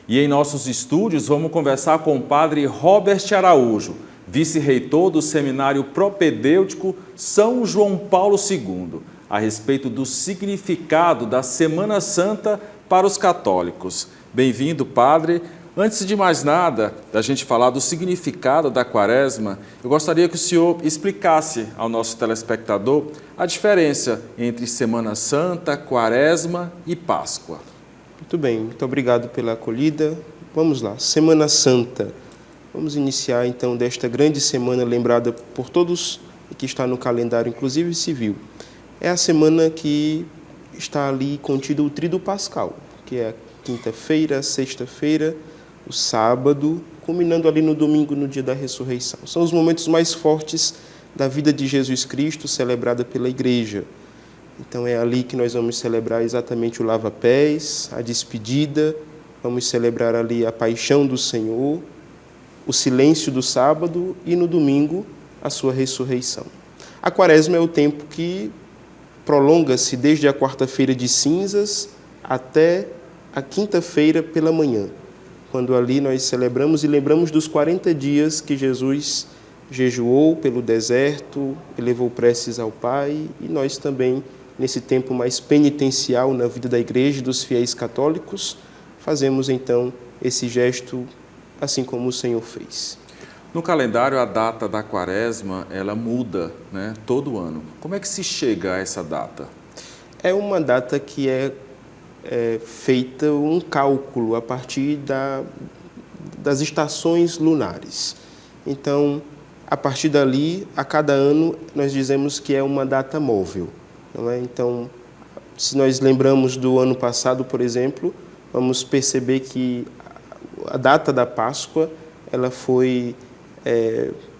E em nossos estúdios vamos conversar com o padre Robert Araújo, vice-reitor do Seminário Propedêutico São João Paulo II, a respeito do significado da Semana Santa para os católicos. Bem-vindo, padre. Antes de mais nada, da gente falar do significado da Quaresma, eu gostaria que o senhor explicasse ao nosso telespectador a diferença entre Semana Santa, Quaresma e Páscoa. Muito bem, muito obrigado pela acolhida. Vamos lá, Semana Santa. Vamos iniciar então desta grande semana lembrada por todos e que está no calendário, inclusive civil. É a semana que está ali contido o Tríduo Pascal, que é a quinta-feira, sexta-feira, o sábado, culminando ali no domingo, no dia da ressurreição. São os momentos mais fortes da vida de Jesus Cristo, celebrada pela Igreja. Então é ali que nós vamos celebrar exatamente o lava-pés, a despedida, vamos celebrar ali a paixão do Senhor, o silêncio do sábado e no domingo a sua ressurreição. A Quaresma é o tempo que prolonga-se desde a quarta-feira de cinzas até a quinta-feira pela manhã, quando ali nós celebramos e lembramos dos 40 dias que Jesus jejuou pelo deserto, elevou preces ao Pai, e nós também, nesse tempo mais penitencial na vida da Igreja e dos fiéis católicos, fazemos então esse gesto assim como o Senhor fez. No calendário, a data da Quaresma, ela muda, né, todo ano. Como é que se chega a essa data? É uma data que é feita um cálculo a partir das estações lunares. Então, a partir dali, a cada ano, nós dizemos que é uma data móvel. Não é? Então, se nós lembramos do ano passado, por exemplo, vamos perceber que a data da Páscoa ela foi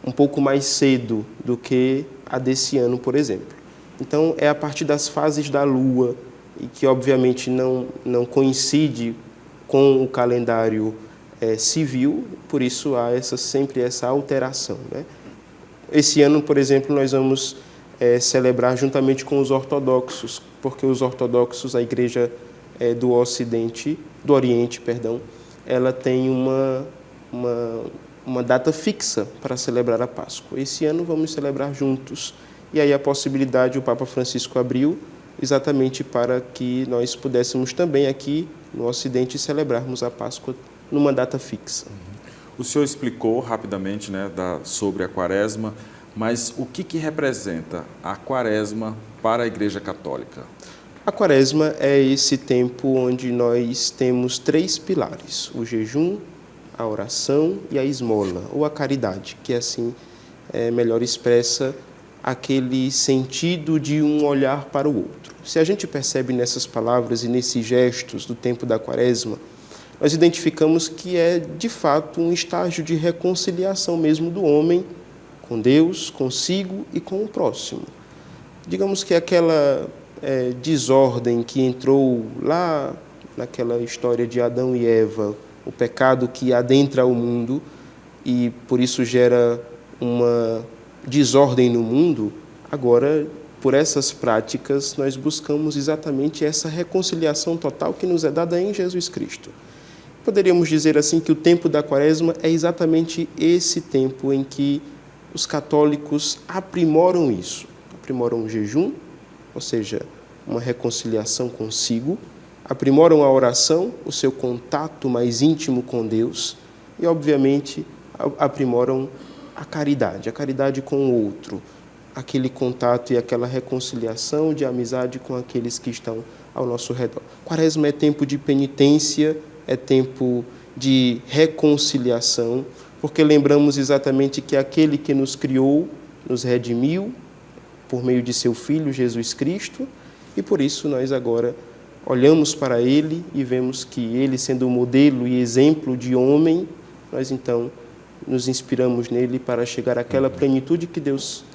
um pouco mais cedo do que a desse ano, por exemplo. Então, é a partir das fases da Lua, e que obviamente não coincide com o calendário civil, por isso há sempre essa alteração, né? Esse ano, por exemplo, nós vamos celebrar juntamente com os ortodoxos, porque os ortodoxos, a Igreja do Oriente, ela tem uma data fixa para celebrar a Páscoa. Esse ano vamos celebrar juntos, e aí a possibilidade o Papa Francisco abriu exatamente para que nós pudéssemos também aqui no Ocidente celebrarmos a Páscoa numa data fixa. O senhor explicou rapidamente, né, sobre a Quaresma, mas o que representa a Quaresma para a Igreja Católica? A Quaresma é esse tempo onde nós temos 3 pilares: o jejum, a oração e a esmola, ou a caridade, que assim melhor expressa aquele sentido de um olhar para o outro. Se a gente percebe nessas palavras e nesses gestos do tempo da Quaresma, nós identificamos que é, de fato, um estágio de reconciliação mesmo do homem com Deus, consigo e com o próximo. Digamos que aquela desordem que entrou lá naquela história de Adão e Eva, o pecado que adentra o mundo e, por isso, gera uma desordem no mundo, agora, por essas práticas, nós buscamos exatamente essa reconciliação total que nos é dada em Jesus Cristo. Poderíamos dizer assim que o tempo da Quaresma é exatamente esse tempo em que os católicos aprimoram isso. Aprimoram o jejum, ou seja, uma reconciliação consigo, aprimoram a oração, o seu contato mais íntimo com Deus e, obviamente, aprimoram a caridade com o outro, aquele contato e aquela reconciliação de amizade com aqueles que estão ao nosso redor. Quaresma é tempo de penitência, é tempo de reconciliação, porque lembramos exatamente que aquele que nos criou, nos redimiu por meio de seu Filho, Jesus Cristo, e por isso nós agora olhamos para Ele e vemos que Ele, sendo o modelo e exemplo de homem, nós então nos inspiramos nele para chegar àquela plenitude que Deus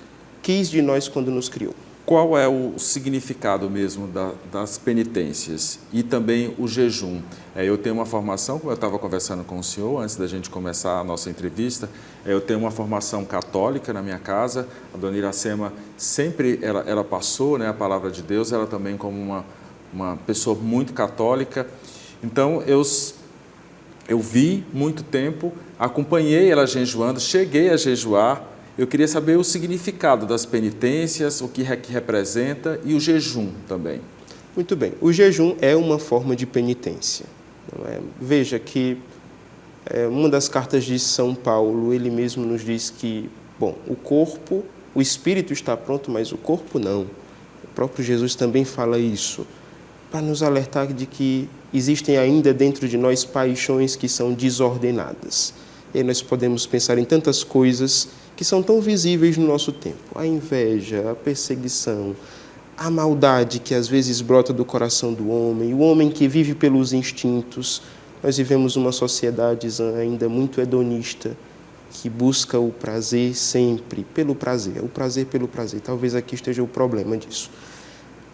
quis de nós quando nos criou. Qual é o significado mesmo das penitências e também o jejum? Eu tenho uma formação, como eu estava conversando com o senhor antes da gente começar a nossa entrevista, eu tenho uma formação católica na minha casa. A dona Iracema sempre ela passou, né, a palavra de Deus, ela também como uma pessoa muito católica. Então Eu vi muito tempo, acompanhei ela jejuando, cheguei a jejuar. Eu queria saber o significado das penitências, o que representa e o jejum também. Muito bem. O jejum é uma forma de penitência. Não é? Veja que uma das cartas de São Paulo, ele mesmo nos diz que, bom, o espírito está pronto, mas o corpo não. O próprio Jesus também fala isso, para nos alertar de que existem ainda dentro de nós paixões que são desordenadas. E aí nós podemos pensar em tantas coisas que são tão visíveis no nosso tempo. A inveja, a perseguição, a maldade que às vezes brota do coração do homem, o homem que vive pelos instintos. Nós vivemos uma sociedade ainda muito hedonista, que busca o prazer sempre, pelo prazer, o prazer pelo prazer. Talvez aqui esteja o problema disso.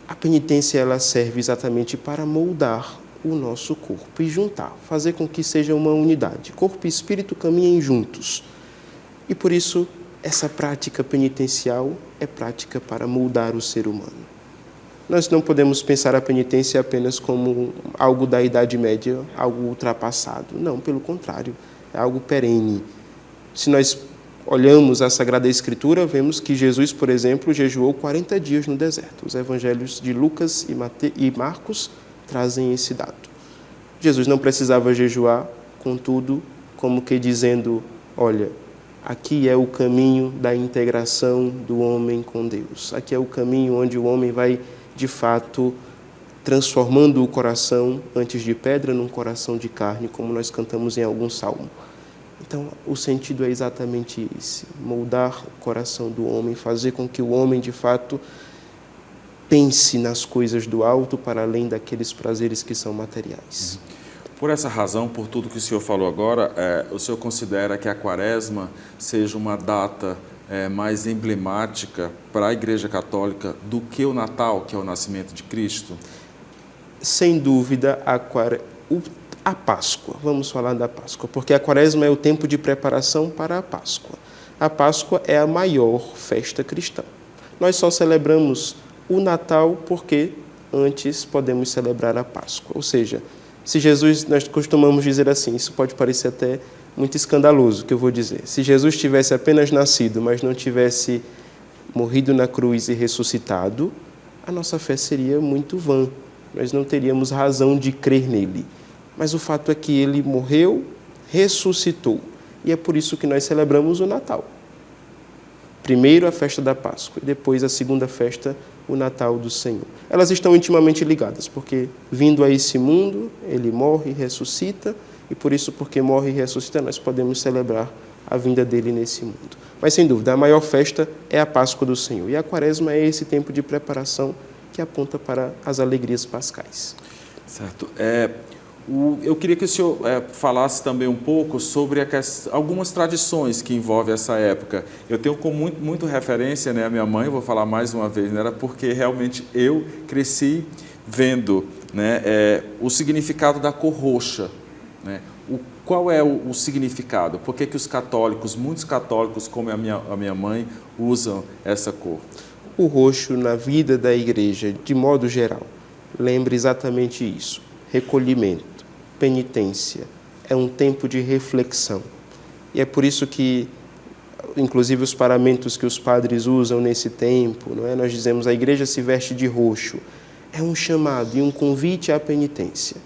A penitência ela serve exatamente para moldar o nosso corpo e juntar, fazer com que seja uma unidade. Corpo e espírito caminhem juntos. E por isso, essa prática penitencial é prática para moldar o ser humano. Nós não podemos pensar a penitência apenas como algo da Idade Média, algo ultrapassado. Não, pelo contrário, é algo perene. Se nós olhamos a Sagrada Escritura, vemos que Jesus, por exemplo, jejuou 40 dias no deserto. Os evangelhos de Lucas e Marcos trazem esse dado. Jesus não precisava jejuar, contudo, como que dizendo, olha, aqui é o caminho da integração do homem com Deus. Aqui é o caminho onde o homem vai, de fato, transformando o coração, antes de pedra, num coração de carne, como nós cantamos em algum salmo. Então, o sentido é exatamente esse, moldar o coração do homem, fazer com que o homem, de fato, pense nas coisas do alto para além daqueles prazeres que são materiais. Por essa razão, por tudo que o senhor falou agora, o senhor considera que a Quaresma seja uma data mais emblemática para a Igreja Católica do que o Natal, que é o nascimento de Cristo? Sem dúvida, a Páscoa. Vamos falar da Páscoa, porque a Quaresma é o tempo de preparação para a Páscoa. A Páscoa é a maior festa cristã. Nós só celebramos o Natal porque antes podemos celebrar a Páscoa. Ou seja, se Jesus, nós costumamos dizer assim, isso pode parecer até muito escandaloso, o que eu vou dizer. Se Jesus tivesse apenas nascido, mas não tivesse morrido na cruz e ressuscitado, a nossa fé seria muito vã. Nós não teríamos razão de crer nele. Mas o fato é que ele morreu, ressuscitou. E é por isso que nós celebramos o Natal. Primeiro a festa da Páscoa e depois a segunda festa, o Natal do Senhor. Elas estão intimamente ligadas, porque vindo a esse mundo, ele morre e ressuscita, e por isso, porque morre e ressuscita, nós podemos celebrar a vinda dele nesse mundo. Mas, sem dúvida, a maior festa é a Páscoa do Senhor. E a Quaresma é esse tempo de preparação que aponta para as alegrias pascais. Certo. Eu queria que o senhor falasse também um pouco sobre algumas tradições que envolvem essa época. Eu tenho como muito referência, né, a minha mãe, vou falar mais uma vez, né, porque realmente eu cresci vendo, né, o significado da cor roxa. Né? Qual é o significado? Por que os católicos, muitos católicos, como a minha mãe, usam essa cor? O roxo na vida da igreja, de modo geral, lembra exatamente isso. Recolhimento, penitência, é um tempo de reflexão. E é por isso que, inclusive, os paramentos que os padres usam nesse tempo, não é? Nós dizemos a igreja se veste de roxo. É um chamado e um convite à penitência.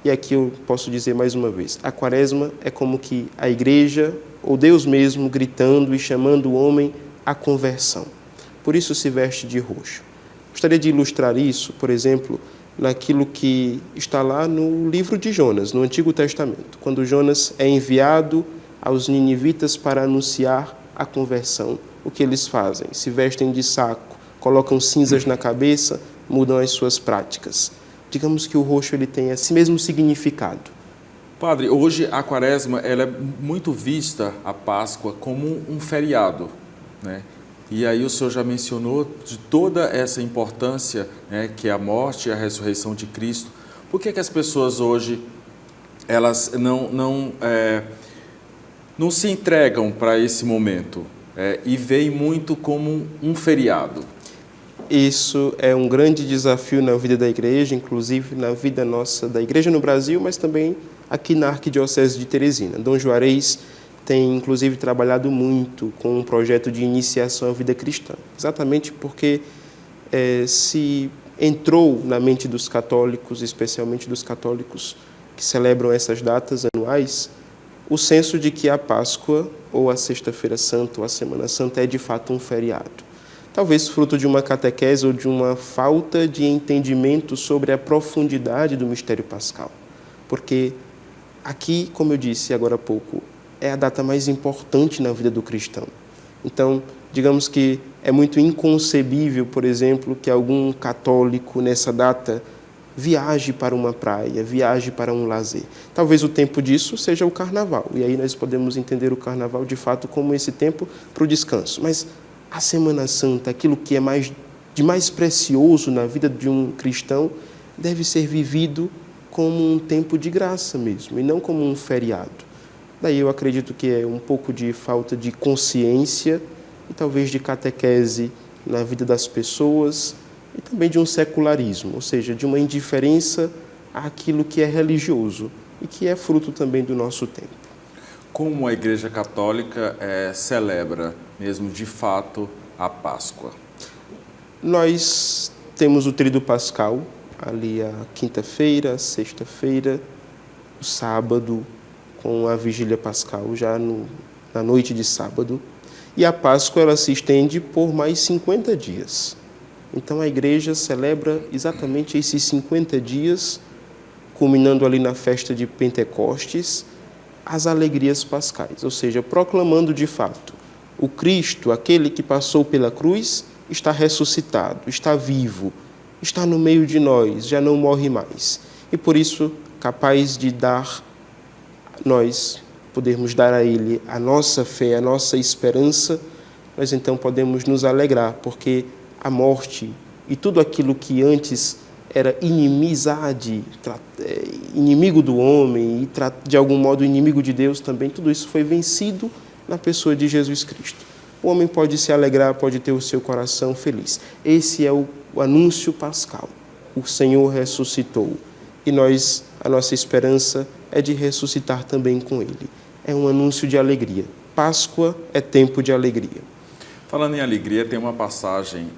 E aqui eu posso dizer mais uma vez, a Quaresma é como que a igreja, ou Deus mesmo, gritando e chamando o homem à conversão. Por isso se veste de roxo. Gostaria de ilustrar isso, por exemplo, naquilo que está lá no livro de Jonas, no Antigo Testamento, quando Jonas é enviado aos ninivitas para anunciar a conversão. O que eles fazem? Se vestem de saco, colocam cinzas na cabeça, mudam as suas práticas. Digamos que o roxo ele tem esse mesmo significado. Padre, hoje a Quaresma ela é muito vista, a Páscoa, como um feriado, né? E aí o senhor já mencionou de toda essa importância, né, que é a morte e a ressurreição de Cristo. Por que as pessoas hoje elas não se entregam para esse momento e veem muito como um feriado? Isso é um grande desafio na vida da igreja, inclusive na vida nossa da igreja no Brasil, mas também aqui na Arquidiocese de Teresina. Dom Juarez tem, inclusive, trabalhado muito com um projeto de iniciação à vida cristã, exatamente porque se entrou na mente dos católicos, especialmente dos católicos que celebram essas datas anuais, o senso de que a Páscoa, ou a Sexta-feira Santa, ou a Semana Santa, é de fato um feriado. Talvez fruto de uma catequese ou de uma falta de entendimento sobre a profundidade do mistério pascal. Porque aqui, como eu disse agora há pouco, é a data mais importante na vida do cristão. Então, digamos que é muito inconcebível, por exemplo, que algum católico nessa data viaje para uma praia, viaje para um lazer. Talvez o tempo disso seja o carnaval, e aí nós podemos entender o carnaval de fato como esse tempo para o descanso. Mas a Semana Santa, aquilo que é de mais precioso na vida de um cristão, deve ser vivido como um tempo de graça mesmo, e não como um feriado. Daí eu acredito que é um pouco de falta de consciência e talvez de catequese na vida das pessoas, e também de um secularismo, ou seja, de uma indiferença àquilo que é religioso e que é fruto também do nosso tempo. Como a Igreja Católica celebra mesmo de fato a Páscoa? Nós temos o Tríduo Pascal, ali a quinta-feira, a sexta-feira, o sábado, com a Vigília Pascal já na noite de sábado, e a Páscoa ela se estende por mais 50 dias. Então a Igreja celebra exatamente esses 50 dias, culminando ali na festa de Pentecostes, as alegrias pascais, ou seja, proclamando de fato o Cristo, aquele que passou pela cruz, está ressuscitado, está vivo, está no meio de nós, já não morre mais. E por isso, capaz de nós podermos dar a Ele a nossa fé, a nossa esperança, nós então podemos nos alegrar, porque a morte e tudo aquilo que antes era inimizade, inimigo do homem e de algum modo inimigo de Deus também, tudo isso foi vencido na pessoa de Jesus Cristo. O homem pode se alegrar, pode ter o seu coração feliz. Esse é o anúncio pascal. O Senhor ressuscitou e a nossa esperança é de ressuscitar também com Ele. É um anúncio de alegria. Páscoa é tempo de alegria. Falando em alegria, tem uma passagem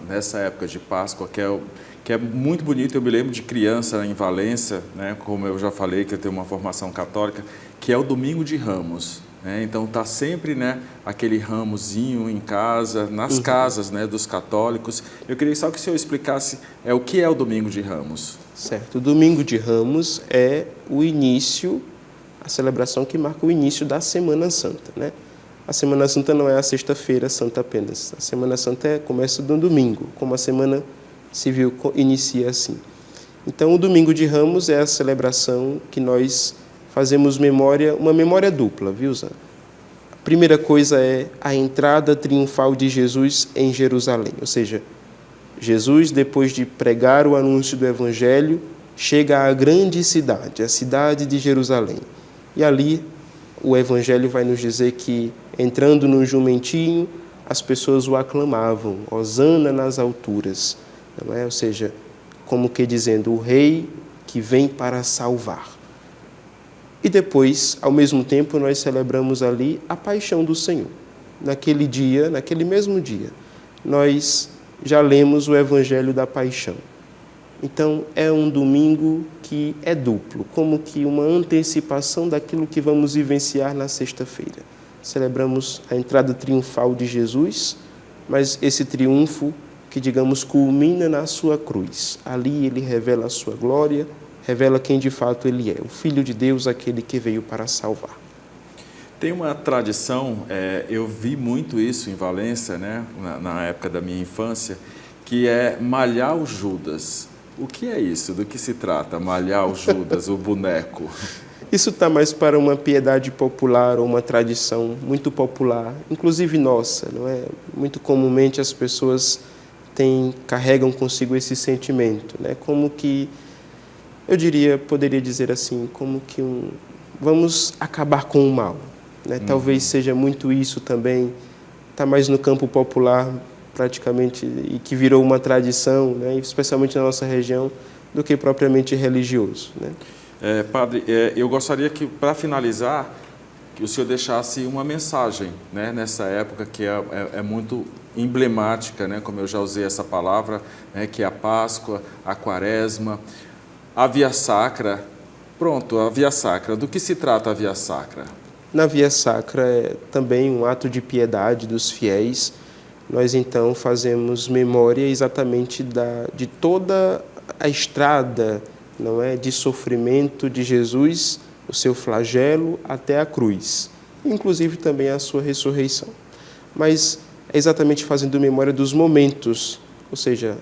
nessa época de Páscoa que é muito bonita. Eu me lembro de criança em Valência, como eu já falei, que eu tenho uma formação católica, que é o Domingo de Ramos. Então está sempre aquele ramozinho em casa, nas casas dos católicos. Eu queria só que o senhor explicasse o que é o Domingo de Ramos. Certo, o Domingo de Ramos é o início, a celebração que marca o início da Semana Santa, A Semana Santa não é a Sexta-feira Santa apenas. A Semana Santa começa no domingo, como a Semana Civil inicia assim. Então, o Domingo de Ramos é a celebração que nós fazemos uma memória dupla, viu, Zé? A primeira coisa é a entrada triunfal de Jesus em Jerusalém, ou seja, Jesus, depois de pregar o anúncio do Evangelho, chega à grande cidade, a cidade de Jerusalém. E ali o Evangelho vai nos dizer que, entrando num jumentinho, as pessoas o aclamavam, hosana nas alturas, não é? Ou seja, como que dizendo, o rei que vem para salvar. E depois, ao mesmo tempo, nós celebramos ali a paixão do Senhor. Naquele dia, naquele mesmo dia, nós já lemos o Evangelho da Paixão. Então, é um domingo que é duplo, como que uma antecipação daquilo que vamos vivenciar na sexta-feira. Celebramos a entrada triunfal de Jesus, mas esse triunfo que, digamos, culmina na sua cruz. Ali ele revela a sua glória, revela quem de fato ele é, o Filho de Deus, aquele que veio para salvar. Tem uma tradição, eu vi muito isso em Valência, na época da minha infância, que é malhar o Judas. O que é isso? Do que se trata? Malhar o Judas, o boneco? Isso está mais para uma piedade popular ou uma tradição muito popular, inclusive nossa, não é? Muito comumente as pessoas carregam consigo esse sentimento, Como que, poderia dizer assim, como que vamos acabar com o mal, Talvez seja muito isso também, está mais no campo popular praticamente, e que virou uma tradição, especialmente na nossa região, do que propriamente religioso. Padre, eu gostaria que, para finalizar, que o senhor deixasse uma mensagem, né, nessa época que é muito emblemática, né, como eu já usei essa palavra, né, que é a Páscoa, a Quaresma, a Via Sacra. Pronto, a Via Sacra. Do que se trata a Via Sacra? Na Via Sacra é também um ato de piedade dos fiéis. Nós então fazemos memória exatamente de toda a estrada, não é, de sofrimento de Jesus, o seu flagelo até a cruz, inclusive também a sua ressurreição. Mas é exatamente fazendo memória dos momentos, ou seja,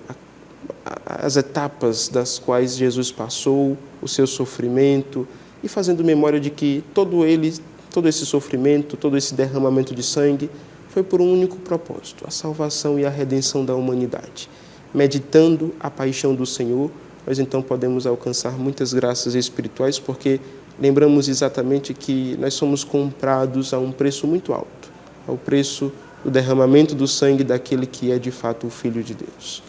as etapas das quais Jesus passou, o seu sofrimento, e fazendo memória de que todo esse sofrimento, todo esse derramamento de sangue foi por um único propósito, a salvação e a redenção da humanidade. Meditando a paixão do Senhor, nós então podemos alcançar muitas graças espirituais, porque lembramos exatamente que nós somos comprados a um preço muito alto, ao preço do derramamento do sangue daquele que é de fato o Filho de Deus.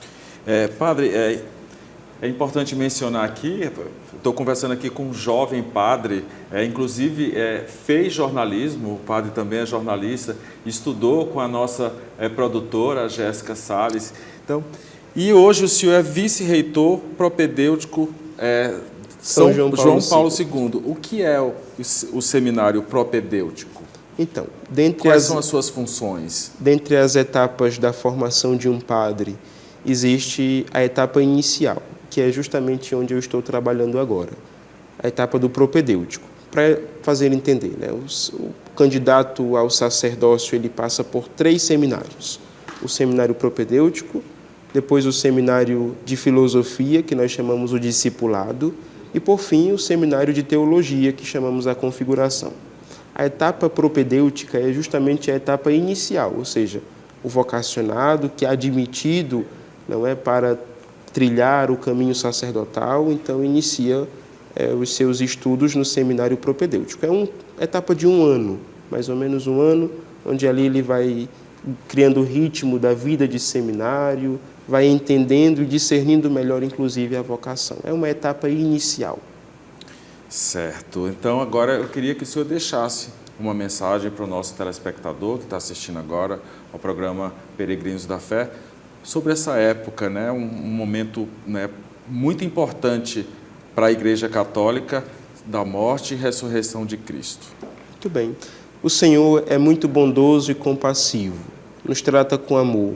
Padre, é importante mencionar aqui, estou conversando aqui com um jovem padre, inclusive fez jornalismo, o padre também é jornalista, estudou com a nossa produtora, a Jéssica Salles. Então, e hoje o senhor é vice-reitor propedêutico São João Paulo II. O que é o seminário propedêutico? Então, quais são as suas funções? Dentre as etapas da formação de um padre, existe a etapa inicial, que é justamente onde eu estou trabalhando agora, a etapa do propedêutico. Para fazer entender, né? O candidato ao sacerdócio ele passa por 3 seminários. O seminário propedêutico, depois o seminário de filosofia, que nós chamamos o discipulado, e por fim o seminário de teologia, que chamamos a configuração. A etapa propedêutica é justamente a etapa inicial, ou seja, o vocacionado que é admitido, não é, para trilhar o caminho sacerdotal, então inicia os seus estudos no seminário propedêutico. É uma etapa de 1 ano, mais ou menos 1 ano, onde ali ele vai criando o ritmo da vida de seminário, vai entendendo e discernindo melhor, inclusive, a vocação. É uma etapa inicial. Certo. Então, agora eu queria que o senhor deixasse uma mensagem para o nosso telespectador que está assistindo agora ao programa Peregrinos da Fé, sobre essa época, né? Um momento, né, muito importante para a Igreja Católica, da morte e ressurreição de Cristo. Muito bem. O Senhor é muito bondoso e compassivo, nos trata com amor.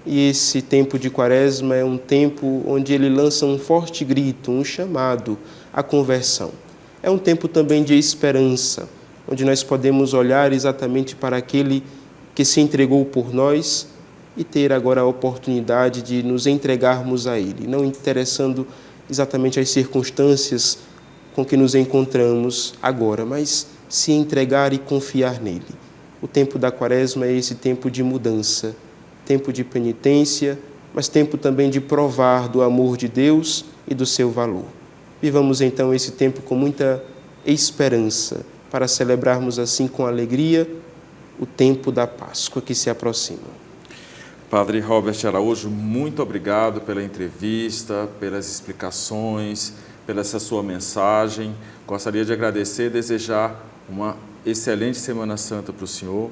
E esse tempo de Quaresma é um tempo onde Ele lança um forte grito, um chamado à conversão. É um tempo também de esperança, onde nós podemos olhar exatamente para aquele que se entregou por nós e ter agora a oportunidade de nos entregarmos a Ele, não interessando exatamente as circunstâncias com que nos encontramos agora, mas se entregar e confiar nele. O tempo da Quaresma é esse tempo de mudança, tempo de penitência, mas tempo também de provar do amor de Deus e do seu valor. Vivamos então esse tempo com muita esperança, para celebrarmos assim com alegria o tempo da Páscoa que se aproxima. Padre Robert Araújo, muito obrigado pela entrevista, pelas explicações, pela essa sua mensagem. Gostaria de agradecer e desejar uma excelente Semana Santa para o senhor.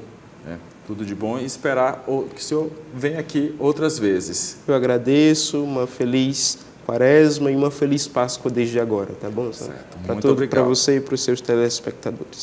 Tudo de bom e esperar que o senhor venha aqui outras vezes. Eu agradeço, uma feliz Quaresma e uma feliz Páscoa desde agora, tá bom? Certo, muito obrigado. Para você e para os seus telespectadores.